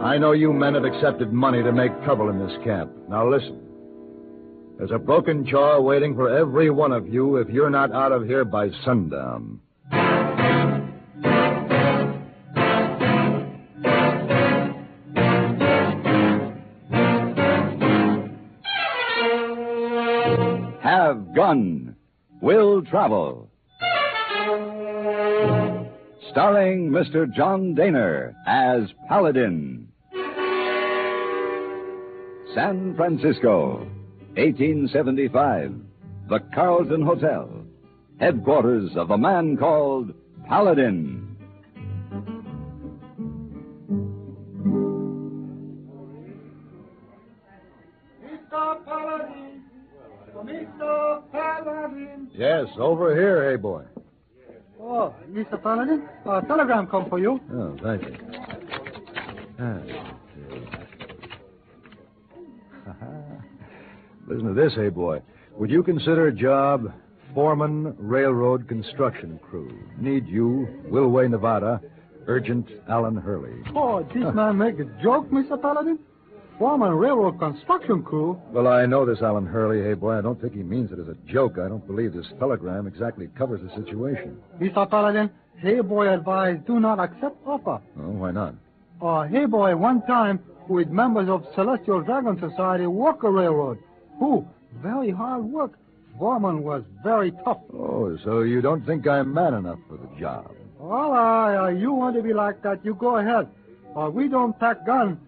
I know you men have accepted money to make trouble in this camp. Now listen. There's a broken jaw waiting for every one of you if you're not out of here by sundown. Have Gun. Will Travel. Starring Mr. John Daner as Paladin. San Francisco, 1875. The Carlton Hotel. Headquarters of the man called Paladin. Mr. Paladin! Mr. Paladin! Yes, over here, hey boy. Oh, Mr. Paladin, a telegram come for you. Oh, thank you. Listen to this, hey boy. Would you consider a job foreman railroad construction crew? Need you, Willway, Nevada. Urgent, Alan Hurley. Oh, this man make a joke, Mr. Paladin? Foreman railroad construction crew? Well, I know this Alan Hurley, hey boy. I don't think he means it as a joke. I don't believe this telegram exactly covers the situation. Mr. Paladin, hey boy advised do not accept offer. Oh, why not? Hey boy one time with members of Celestial Dragon Society work a railroad. Who? Very hard work. Foreman was very tough. Oh, so you don't think I'm man enough for the job? Well, you want to be like that, you go ahead. We don't pack gun.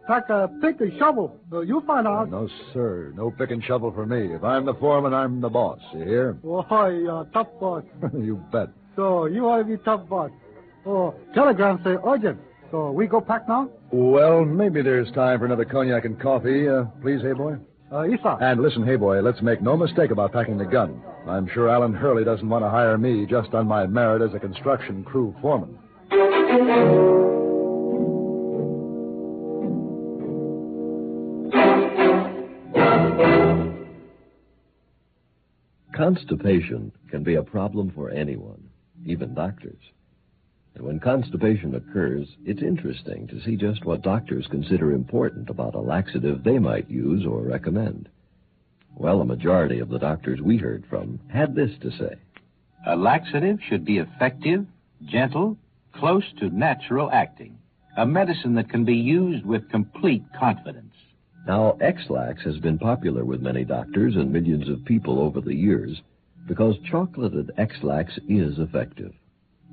Pack a pick and shovel. You find out. No, sir. No pick and shovel for me. If I'm the foreman, I'm the boss. You hear? Oh, tough boss. You bet. So you ought to be tough boss. Oh, telegram say urgent. So we go pack now? Well, maybe there's time for another cognac and coffee. Please, hey boy? Yes, sir. And listen, hey boy, let's make no mistake about packing the gun. I'm sure Alan Hurley doesn't want to hire me just on my merit as a construction crew foreman. Constipation can be a problem for anyone, even doctors. And when constipation occurs, it's interesting to see just what doctors consider important about a laxative they might use or recommend. Well, a majority of the doctors we heard from had this to say. A laxative should be effective, gentle, close to natural acting. A medicine that can be used with complete confidence. Now, X-Lax has been popular with many doctors and millions of people over the years because chocolated X-Lax is effective.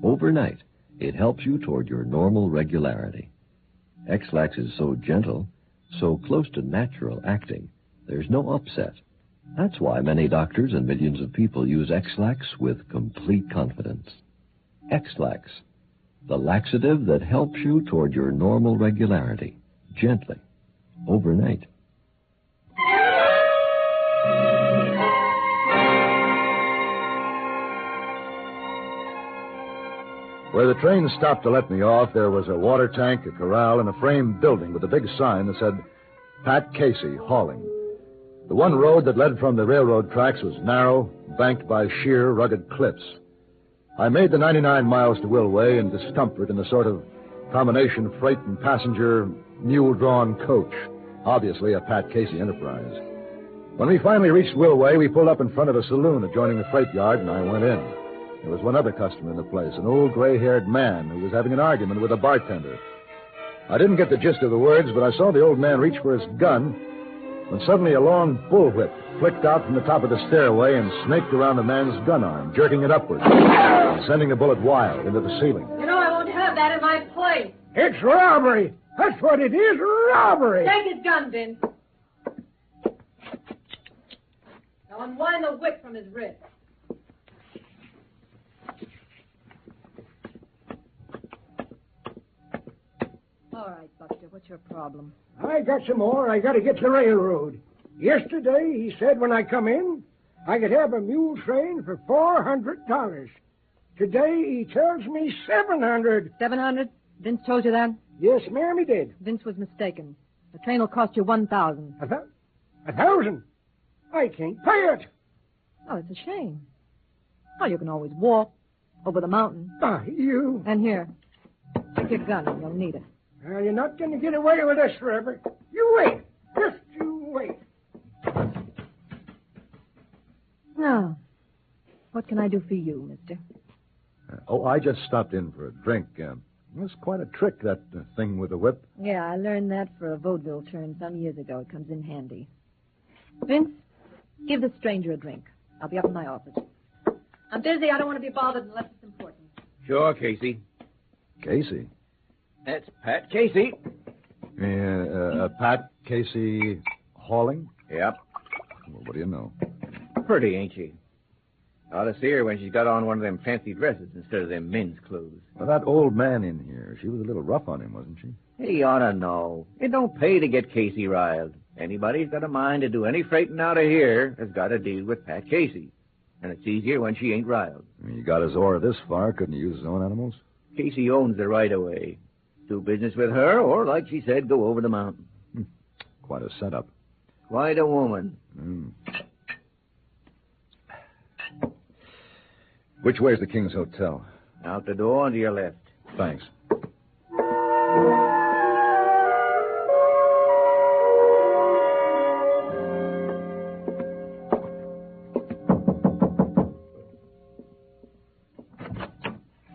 Overnight, it helps you toward your normal regularity. X-Lax is so gentle, so close to natural acting, there's no upset. That's why many doctors and millions of people use X-Lax with complete confidence. X-Lax, the laxative that helps you toward your normal regularity, gently, overnight. Where the train stopped to let me off, there was a water tank, a corral, and a frame building with a big sign that said, Pat Casey, Hauling. The one road that led from the railroad tracks was narrow, banked by sheer, rugged cliffs. I made the 99 miles to Willway in discomfort in a sort of combination freight and passenger mule-drawn coach, obviously a Pat Casey enterprise. When we finally reached Willway, we pulled up in front of a saloon adjoining the freight yard, and I went in. There was one other customer in the place, an old gray-haired man who was having an argument with a bartender. I didn't get the gist of the words, but I saw the old man reach for his gun when suddenly a long bullwhip flicked out from the top of the stairway and snaked around the man's gun arm, jerking it upward and sending the bullet wild into the ceiling. You know I won't have that in my place. It's robbery. That's what it is, robbery. Take his gun, Vince. Now unwind the whip from his wrist. All right, Buster, what's your problem? I got some more. I got to get to the railroad. Yesterday, he said when I come in, I could have a mule train for $400. Today, he tells me $700. 700? Vince told you that? Yes, ma'am, he did. Vince was mistaken. The train will cost you 1,000. 1,000? I can't pay it. Oh, it's a shame. Oh, you can always walk over the mountain. You... And here, take your gun and you'll need it. Well, you're not going to get away with this forever. You wait. Just you wait. Now, what can I do for you, mister? I just stopped in for a drink. That's quite a trick, that thing with the whip. Yeah, I learned that for a vaudeville turn some years ago. It comes in handy. Vince, give the stranger a drink. I'll be up in my office. I'm busy. I don't want to be bothered unless it's important. Sure, Casey. Casey? That's Pat Casey. Pat Casey Halling? Yep. Well, what do you know? Pretty, ain't she? Ought to see her when she's got on one of them fancy dresses instead of them men's clothes. Well, that old man in here, she was a little rough on him, wasn't she? He ought to know. It don't pay to get Casey riled. Anybody's got a mind to do any freighting out of here has got to deal with Pat Casey. And it's easier when she ain't riled. He got his ore this far. Couldn't he use his own animals? Casey owns the right-of-way. Do business with her, or, like she said, go over the mountain. Quite a setup. Quite a woman. Which way's the King's Hotel? Out the door and to your left. Thanks.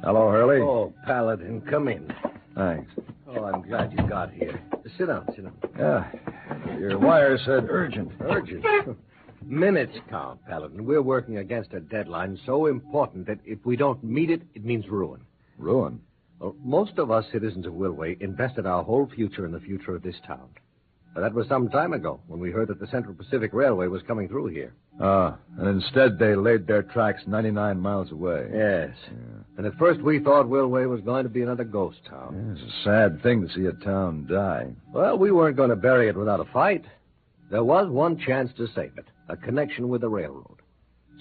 Hello, Hurley. Oh, Paladin, come in. Thanks. Oh, I'm glad you got here. Sit down, sit down. Yeah. Your wire said urgent. Urgent? Minutes count, Paladin. We're working against a deadline so important that if we don't meet it, it means ruin. Ruin? Well, most of us citizens of Willway invested our whole future in the future of this town. Now, that was some time ago when we heard that the Central Pacific Railway was coming through here. And instead they laid their tracks 99 miles away. Yes. Yeah. And at first we thought Willway was going to be another ghost town. Yeah, it's a sad thing to see a town die. Well, we weren't going to bury it without a fight. There was one chance to save it, a connection with the railroad.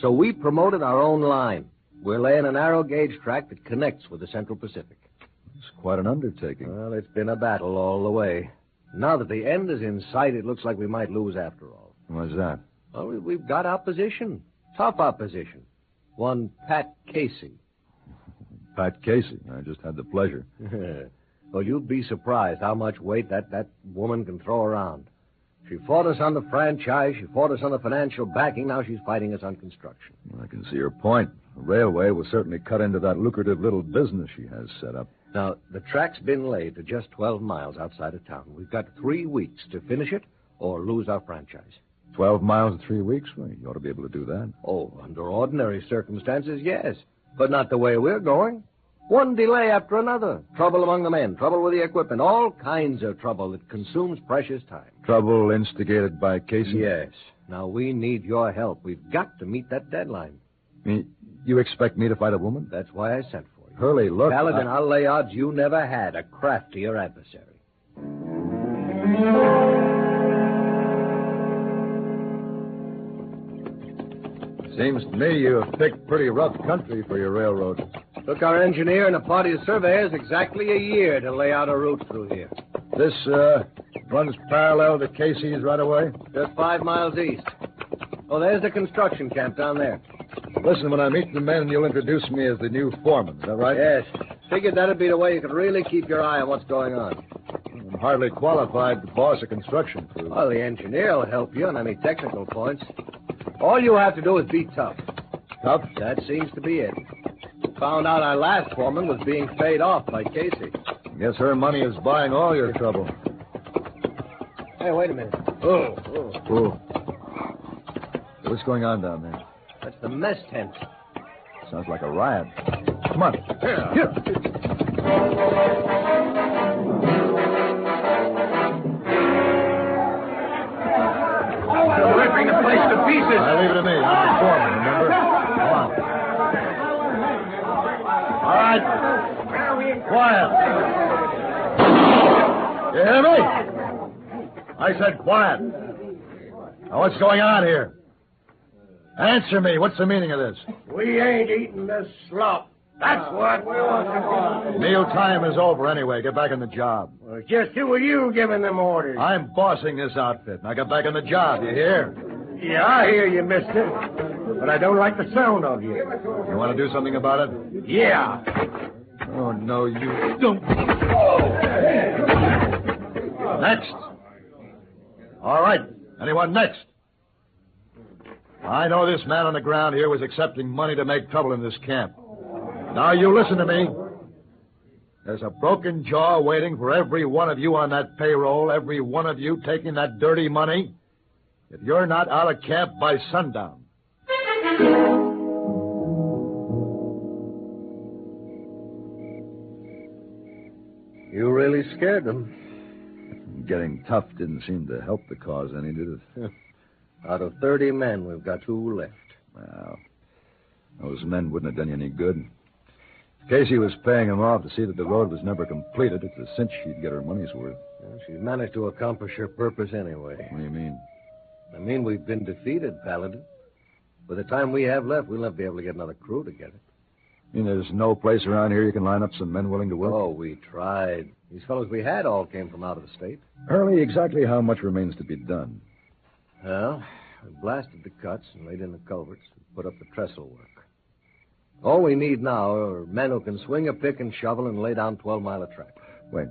So we promoted our own line. We're laying a narrow gauge track that connects with the Central Pacific. It's quite an undertaking. Well, it's been a battle all the way. Now that the end is in sight, it looks like we might lose after all. What's that? Well, we've got opposition. Tough opposition. One Pat Casey. Pat Casey. I just had the pleasure. Well, you'd be surprised how much weight that woman can throw around. She fought us on the franchise. She fought us on the financial backing. Now she's fighting us on construction. Well, I can see her point. The railway will certainly cut into that lucrative little business she has set up. Now, the track's been laid to just 12 miles outside of town. We've got 3 weeks to finish it or lose our franchise. 12 miles in 3 weeks? Well, you ought to be able to do that. Oh, under ordinary circumstances, yes. But not the way we're going. One delay after another. Trouble among the men, trouble with the equipment, all kinds of trouble that consumes precious time. Trouble instigated by Casey? Yes. Now, we need your help. We've got to meet that deadline. You expect me to fight a woman? That's why I sent for you. Hurley, look... Paladin, I'll lay odds you never had a craftier adversary. Seems to me you have picked pretty rough country for your railroad. Took our engineer and a party of surveyors exactly a year to lay out a route through here. This, runs parallel to Casey's right away? Just 5 miles east. Oh, there's the construction camp down there. Listen, when I meet the men, you'll introduce me as the new foreman. Is that right? Yes. Figured that'd be the way you could really keep your eye on what's going on. I'm hardly qualified to boss a construction crew. Well, the engineer will help you on any technical points. All you have to do is be tough. Tough? That seems to be it. Found out our last foreman was being paid off by Casey. Guess her money is buying all your trouble. Hey, wait a minute. Oh. What's going on down there? That's the mess tent. Sounds like a riot. Come on. Here. They're ripping the place to pieces. I leave it to me. I'm the foreman, remember? Come on. All right. Quiet. You hear me? I said quiet. Now, what's going on here? Answer me. What's the meaning of this? We ain't eating this slop. That's what we want to do. Meal time is over anyway. Get back on the job. Well, just who are you giving them orders? I'm bossing this outfit. Now get back on the job. You hear? Yeah, I hear you, mister. But I don't like the sound of you. You want to do something about it? Yeah. Oh, no, you don't. Next. All right. Anyone next? I know this man on the ground here was accepting money to make trouble in this camp. Now you listen to me. There's a broken jaw waiting for every one of you on that payroll, every one of you taking that dirty money, if you're not out of camp by sundown. You really scared them. Getting tough didn't seem to help the cause any, did it? Out of 30 men, we've got 2 left. Well, those men wouldn't have done you any good. Casey was paying them off to see that the road was never completed. It's a cinch she'd get her money's worth. Well, she's managed to accomplish her purpose anyway. What do you mean? I mean, we've been defeated, Paladin. By the time we have left, we'll not be able to get another crew together. You mean there's no place around here you can line up some men willing to work? Oh, we tried. These fellows we had all came from out of the state. Early, exactly how much remains to be done? Well, we blasted the cuts and laid in the culverts and put up the trestle work. All we need now are men who can swing a pick and shovel and lay down 12-mile of track. Wait.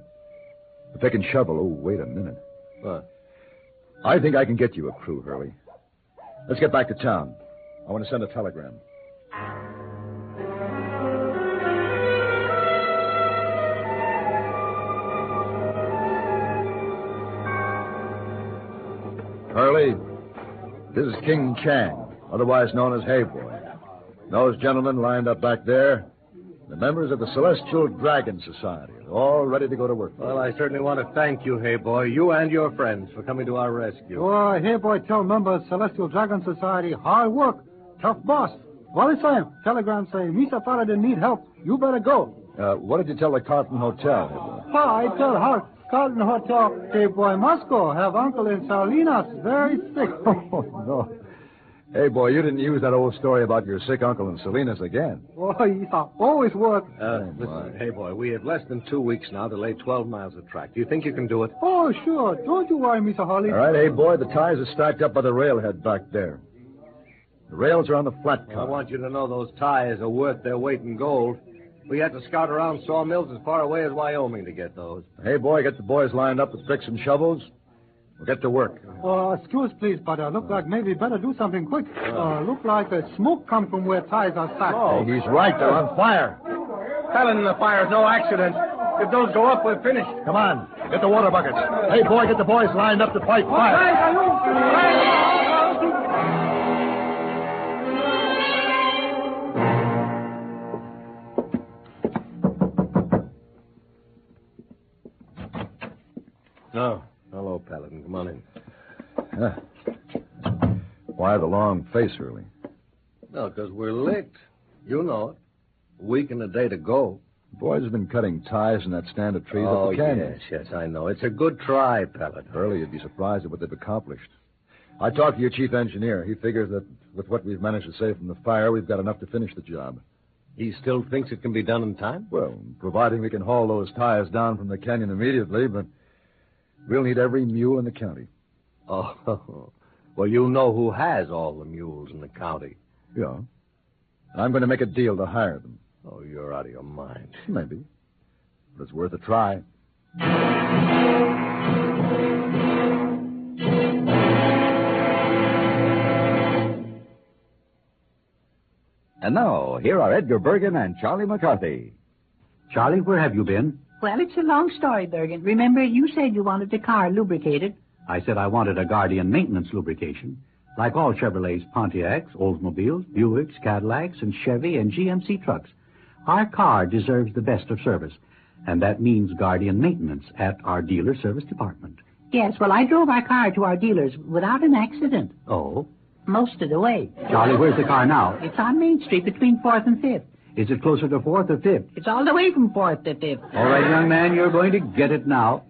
The pick and shovel? Oh, wait a minute. What? I think I can get you a crew, Hurley. Let's get back to town. I want to send a telegram. Hurley, this is King Chang, otherwise known as Hey Boy. Those gentlemen lined up back there, the members of the Celestial Dragon Society, all ready to go to work. Well, I certainly want to thank you, Hey Boy, you and your friends, for coming to our rescue. Oh, Hey Boy, tell members Celestial Dragon Society, hard work, tough boss. What is saying? Telegram saying, Mr. Paladin need help. You better go. What did you tell the Carlton Hotel, Hey Boy? I tell her, Carlton Hotel, Hey Boy, must go. Have uncle in Salinas very sick. Oh, no. Hey, boy, you didn't use that old story about your sick uncle in Salinas again. Oh, yeah, always work. Listen, Hey Boy, we have less than 2 weeks now to lay 12 miles of track. Do you think you can do it? Oh, sure. Don't you worry, Mr. Holly. All right, hey, boy, the ties are stacked up by the railhead back there. The rails are on the flat car. I want you to know those ties are worth their weight in gold. We had to scout around sawmills as far away as Wyoming to get those. Hey, boy, get the boys lined up with picks and shovels. We'll get to work. Excuse, please, but look like maybe better do something quick. Look like smoke come from where ties are stacked. Oh, he's right. They're on fire. Telling the fire's no accident. If those go up, we're finished. Come on. Get the water buckets. Hey, boy, get the boys lined up to fight fire. Oh, hello, Paladin. Come on in. Why the long face, Hurley? No, because we're licked. You know it. A week and a day to go. The boys have been cutting ties in that stand of trees up the canyon. Yes, I know. It's a good try, Paladin. Hurley, you'd be surprised at what they've accomplished. I talked to your chief engineer. He figures that with what we've managed to save from the fire, we've got enough to finish the job. He still thinks it can be done in time? Well, providing we can haul those ties down from the canyon immediately, but we'll need every mule in the county. Oh, well, you know who has all the mules in the county. Yeah. I'm going to make a deal to hire them. Oh, you're out of your mind. Maybe. But it's worth a try. And now, here are Edgar Bergen and Charlie McCarthy. Charlie, where have you been? Well, it's a long story, Bergen. Remember, you said you wanted the car lubricated. I said I wanted a Guardian maintenance lubrication. Like all Chevrolets, Pontiacs, Oldsmobiles, Buicks, Cadillacs, and Chevy and GMC trucks, our car deserves the best of service. And that means Guardian maintenance at our dealer service department. Yes, well, I drove our car to our dealers without an accident. Oh? Most of the way. Charlie, where's the car now? It's on Main Street between 4th and 5th. Is it closer to 4th or 5th? It's all the way from 4th to 5th. All right, young man, you're going to get it now.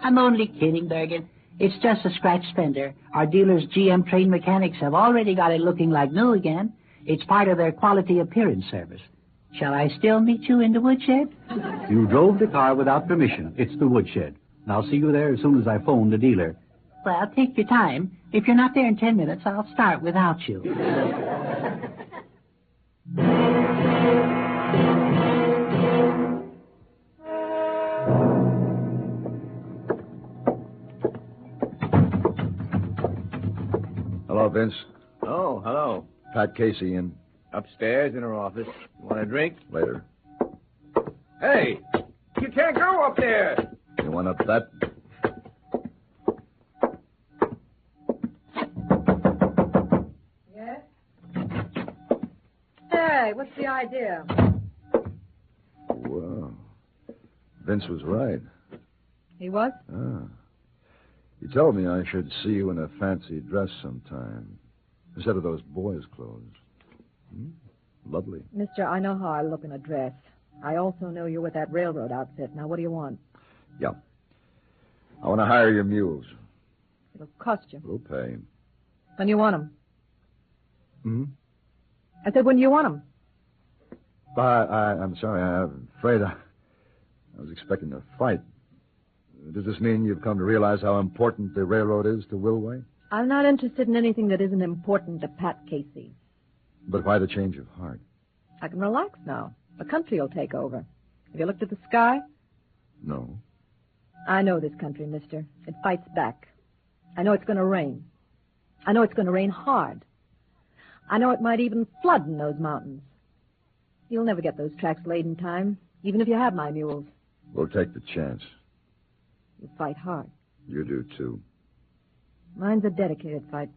I'm only kidding, Bergen. It's just a scratch fender. Our dealers' GM trained mechanics have already got it looking like new again. It's part of their quality appearance service. Shall I still meet you in the woodshed? You drove the car without permission. It's the woodshed. And I'll see you there as soon as I phone the dealer. Well, take your time. If you're not there in 10 minutes, I'll start without you. Vince. Oh, hello. Pat Casey in. Upstairs in her office. You want a drink? Later. Hey! You can't go up there! You want up that? Yes? Hey, what's the idea? Well, Vince was right. He was? Ah. He told me I should see you in a fancy dress sometime, instead of those boys' clothes. Lovely. Mister, I know how I look in a dress. I also know you're with that railroad outfit. Now, what do you want? Yeah. I want to hire your mules. It'll cost you. We'll pay. When do you want them? Hmm? I said, when do you want them? I'm sorry. I'm afraid I was expecting a fight. Does this mean you've come to realize how important the railroad is to Willway? I'm not interested in anything that isn't important to Pat Casey. But why the change of heart? I can relax now. The country will take over. Have you looked at the sky? No. I know this country, mister. It fights back. I know it's going to rain. I know it's going to rain hard. I know it might even flood in those mountains. You'll never get those tracks laid in time, even if you have my mules. We'll take the chance. You fight hard. You do, too. Mine's a dedicated fight.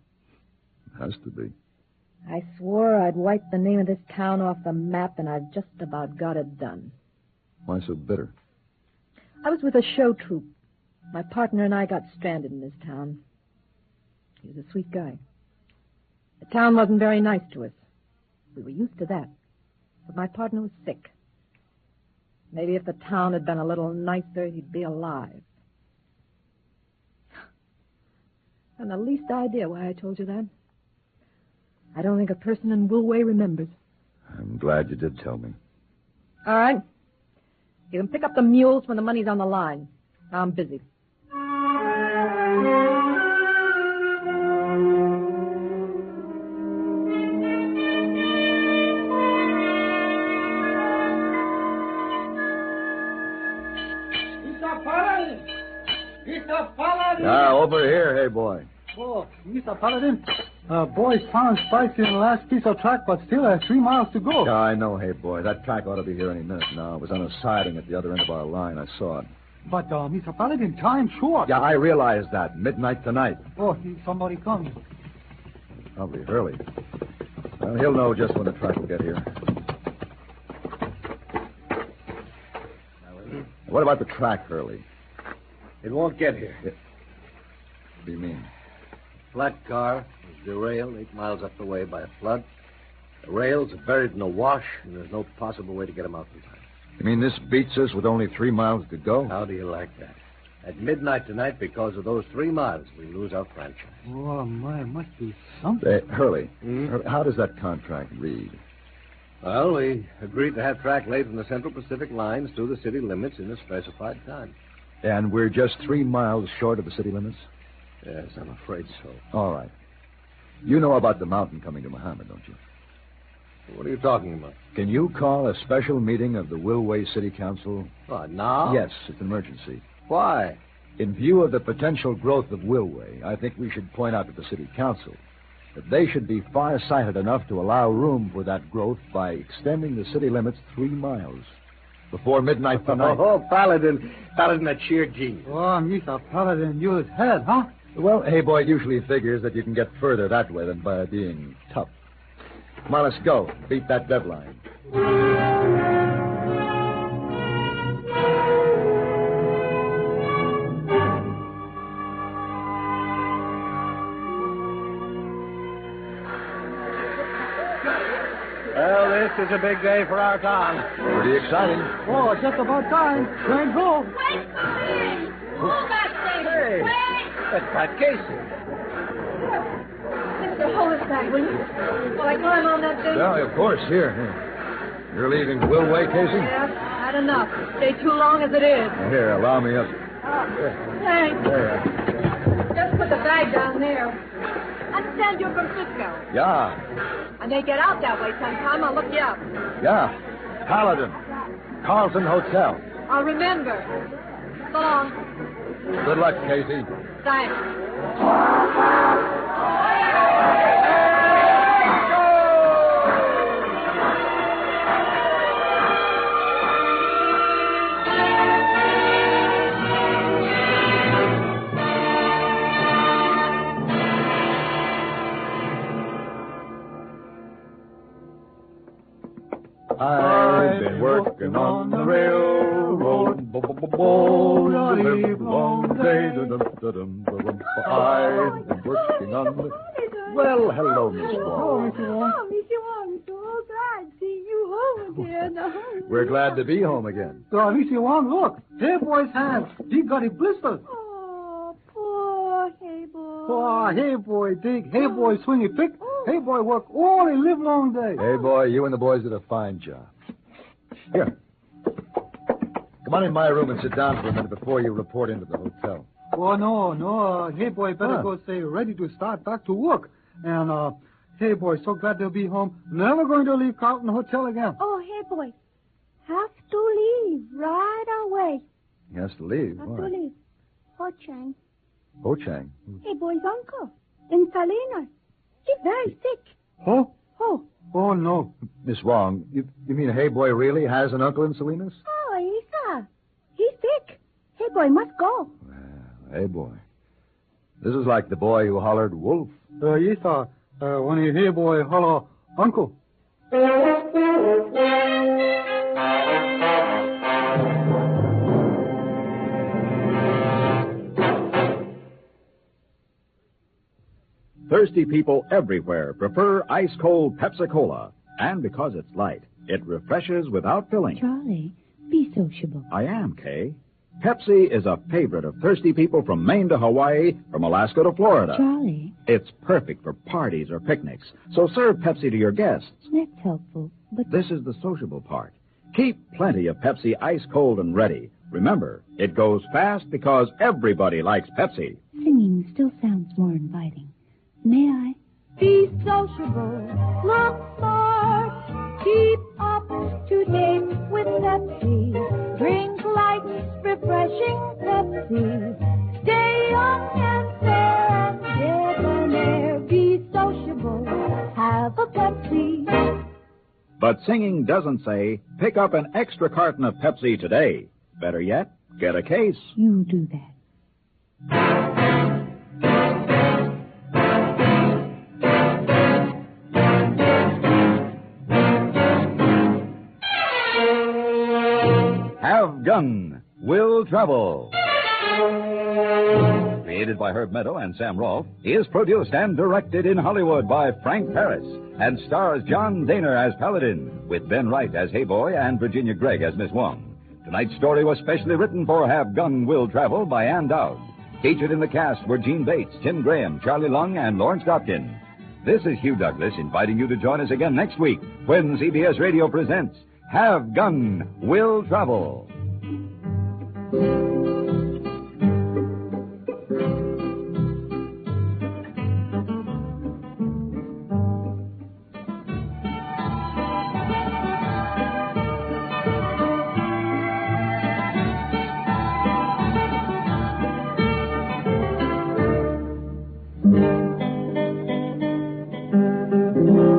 It has to be. I swore I'd wipe the name of this town off the map, and I've just about got it done. Why so bitter? I was with a show troupe. My partner and I got stranded in this town. He was a sweet guy. The town wasn't very nice to us. We were used to that. But my partner was sick. Maybe if the town had been a little nicer, he'd be alive. I haven't the least idea why I told you that. I don't think a person in Willway remembers. I'm glad you did tell me. All right. You can pick up the mules when the money's on the line. Now I'm busy. Mr. Paladin! Yeah, over here, hey boy. Oh, Mr. Paladin. Boys found spikes in the last piece of track, but still 3 miles to go. Yeah, I know, hey boy. That track ought to be here any minute now. It was on a siding at the other end of our line. I saw it. But, Mr. Paladin, time's short. Yeah, I realize that. Midnight tonight. Oh, somebody coming. Probably Hurley. Well, he'll know just when the track will get here. What about the track, Hurley? It won't get here. What do you mean? Flat car was derailed 8 miles up the way by a flood. The rails are buried in a wash, and there's no possible way to get them out in time. You mean this beats us with only 3 miles to go? How do you like that? At midnight tonight, because of those 3 miles, we lose our franchise. Oh, my, must be something. Hurley, Hurley, how does that contract read? Well, we agreed to have track laid from the Central Pacific lines through the city limits in a specified time. And we're just 3 miles short of the city limits? Yes, I'm afraid so. All right. You know about the mountain coming to Muhammad, don't you? What are you talking about? Can you call a special meeting of the Willway City Council? What, now? Yes, it's an emergency. Why? In view of the potential growth of Willway, I think we should point out to the City Council that they should be far-sighted enough to allow room for that growth by extending the city limits 3 miles. Before midnight tonight. Oh, Paladin, a sheer genius. Oh, Mr. Paladin, use head, huh? Well, hey, boy, it usually figures that you can get further that way than by being tough. Come on, let's go. Beat that deadline. Well, this is a big day for our town. Pretty exciting. Oh, just about time. Train go. Wait for me! Hold that thing! Hey, Wait! that's Pat Casey. Mister, hold us back, will you? While I climb on that thing? Yeah, of course. Here. You're leaving Willway, Casey? Yeah, had enough. Stay too long as it is. Here, allow me up. Thanks. There. Just put the bag down there. Understand you're from Cisco. Yeah. I may get out that way sometime. I'll look you up. Yeah. Paladin. Carlton Hotel. I'll remember. So long. Good luck, Casey. Thanks. working on the railroad. All the live long day. I've been working on the... Well, hello, Miss Wong. Mr. Wong, so glad to see you home again. We're glad to be home again. Mr. Wong, look. Hey boy's hand. He got a blister. Oh, poor Hey Boy. Oh, Hey Boy dig. Hey Boy swing a pick. Hey Boy work all the live long day. Hey, boy, you and the boys did a fine job. Here. Come on in my room and sit down for a minute before you report into the hotel. Oh, no. Hey Boy better go stay ready to start back to work. And, Hey Boy, so glad to be home. Never going to leave Carlton Hotel again. Oh, Hey Boy, have to leave right away. He has to leave. Have Why? to leave. Ho Chang. Ho Chang. Hey Boy's uncle in Salinas. He's very sick. Oh? Oh. Oh, no. Miss Wong, you mean Hey Boy really has an uncle in Salinas? Oh, Isa. He's sick. Hey Boy must go. Well, Hey Boy. This is like the boy who hollered wolf. Yes, when you hear boy hello, uncle. Thirsty people everywhere prefer ice-cold Pepsi-Cola. And because it's light, it refreshes without filling. Charlie, be sociable. I am, Kay. Pepsi is a favorite of thirsty people from Maine to Hawaii, from Alaska to Florida. Charlie, It's perfect for parties or picnics, so serve Pepsi to your guests. that's helpful, but This is the sociable part. Keep plenty of Pepsi ice-cold and ready. Remember, it goes fast because everybody likes Pepsi. singing still sounds more inviting. May I? Be sociable. Look smart. Keep up to date with Pepsi. Drink light, refreshing Pepsi. Stay young and fair and debonair. Be sociable. Have a Pepsi. But singing doesn't say, pick up an extra carton of Pepsi today. Better yet, get a case. You do that. Have Gun Will Travel. Created by Herb Meadow and Sam Rolfe, is produced and directed in Hollywood by Frank Paris and stars John Daner as Paladin, with Ben Wright as Hey Boy and Virginia Gregg as Miss Wong. Tonight's story was specially written for Have Gun Will Travel by Ann Dowd. Featured in the cast were Gene Bates, Tim Graham, Charlie Lung, and Lawrence Dopkin. This is Hugh Douglas inviting you to join us again next week when CBS Radio presents Have Gun Will Travel. Thank you.